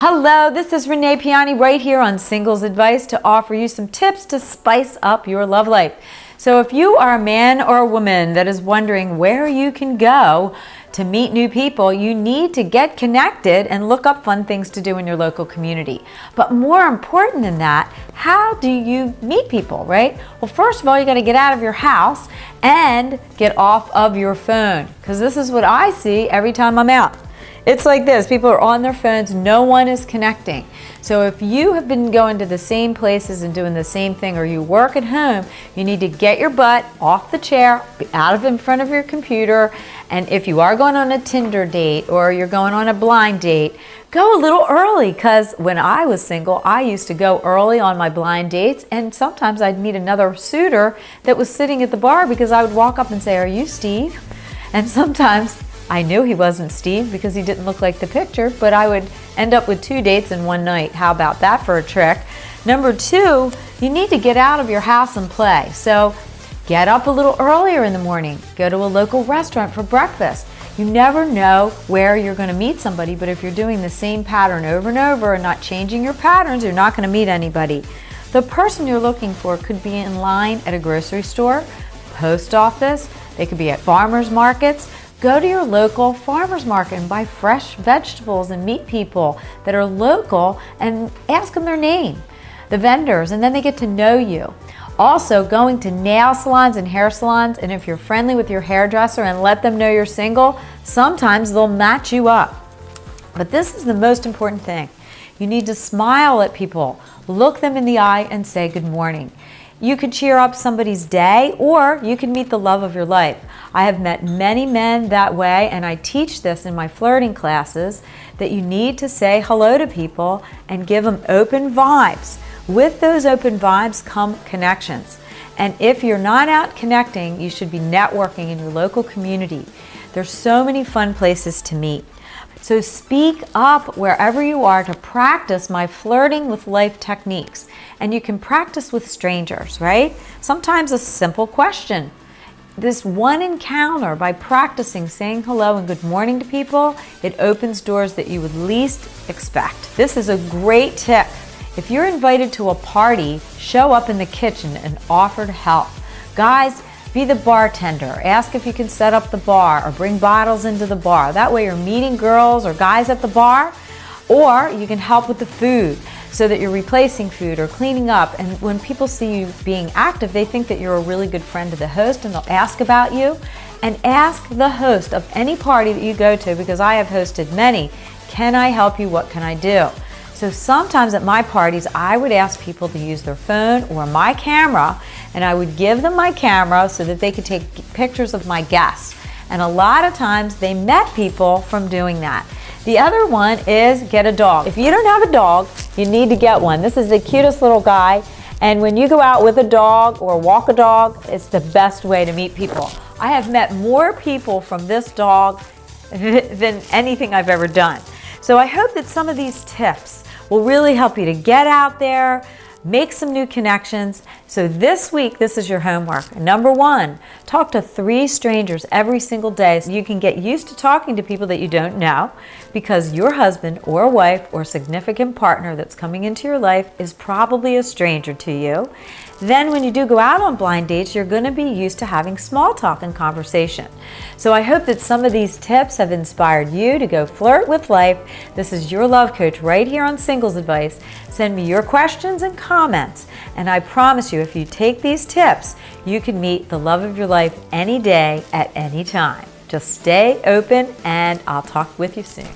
Hello, this is Renee Piane right here on Singles Advice to offer you some tips to spice up your love life. So if you are a man or a woman that is wondering where you can go to meet new people, you need to get connected and look up fun things to do in your local community. But more important than that, how do you meet people, right? Well, first of all, you got to get out of your house and get off of your phone, because this is what I see every time I'm out. It's like this, people are on their phones, no one is connecting. So if you have been going to the same places and doing the same thing, or you work at home, you need to get your butt off the chair, be out of in front of your computer, and if you are going on a Tinder date or you're going on a blind date, go a little early, because when I was single, I used to go early on my blind dates, and sometimes I'd meet another suitor that was sitting at the bar because I would walk up and say, "Are you Steve?" And sometimes I knew he wasn't Steve because he didn't look like the picture, but I would end up with 2 dates in one night. How about that for a trick? Number 2, you need to get out of your house and play. So get up a little earlier in the morning. Go to a local restaurant for breakfast. You never know where you're going to meet somebody, but if you're doing the same pattern over and over and not changing your patterns, you're not going to meet anybody. The person you're looking for could be in line at a grocery store, post office, they could be at farmers markets. Go to your local farmers market and buy fresh vegetables and meet people that are local and ask them their name, the vendors, and then they get to know you. Also, going to nail salons and hair salons, and if you're friendly with your hairdresser and let them know you're single, sometimes they'll match you up. But this is the most important thing. You need to smile at people, look them in the eye and say good morning. You could cheer up somebody's day, or you can meet the love of your life. I have met many men that way, and I teach this in my flirting classes, that you need to say hello to people and give them open vibes. With those open vibes come connections. And if you're not out connecting, you should be networking in your local community. There's so many fun places to meet. So speak up wherever you are to practice my flirting with life techniques. And you can practice with strangers, right? Sometimes a simple question. This one encounter, by practicing saying hello and good morning to people, it opens doors that you would least expect. This is a great tip. If you're invited to a party, show up in the kitchen and offer to help. Guys, be the bartender. Ask if you can set up the bar or bring bottles into the bar. That way you're meeting girls or guys at the bar, or you can help with the food so that you're replacing food or cleaning up. And when people see you being active, they think that you're a really good friend to the host, and they'll ask about you. And ask the host of any party that you go to, because I have hosted many, can I help you? What can I do? So sometimes at my parties, I would ask people to use their phone or my camera, and I would give them my camera so that they could take pictures of my guests. And a lot of times they met people from doing that. The other one is get a dog. If you don't have a dog, you need to get one. This is the cutest little guy, and when you go out with a dog or walk a dog, it's the best way to meet people. I have met more people from this dog than anything I've ever done. So I hope that some of these tips will really help you to get out there, make some new connections. So this week, this is your homework. Number 1, talk to 3 strangers every single day so you can get used to talking to people that you don't know, because your husband or wife or significant partner that's coming into your life is probably a stranger to you. Then when you do go out on blind dates, you're going to be used to having small talk and conversation. So I hope that some of these tips have inspired you to go flirt with life. This is your love coach right here on Singles Advice. Send me your questions and comments, and I promise you, if you take these tips, you can meet the love of your life any day at any time. Just stay open, and I'll talk with you soon.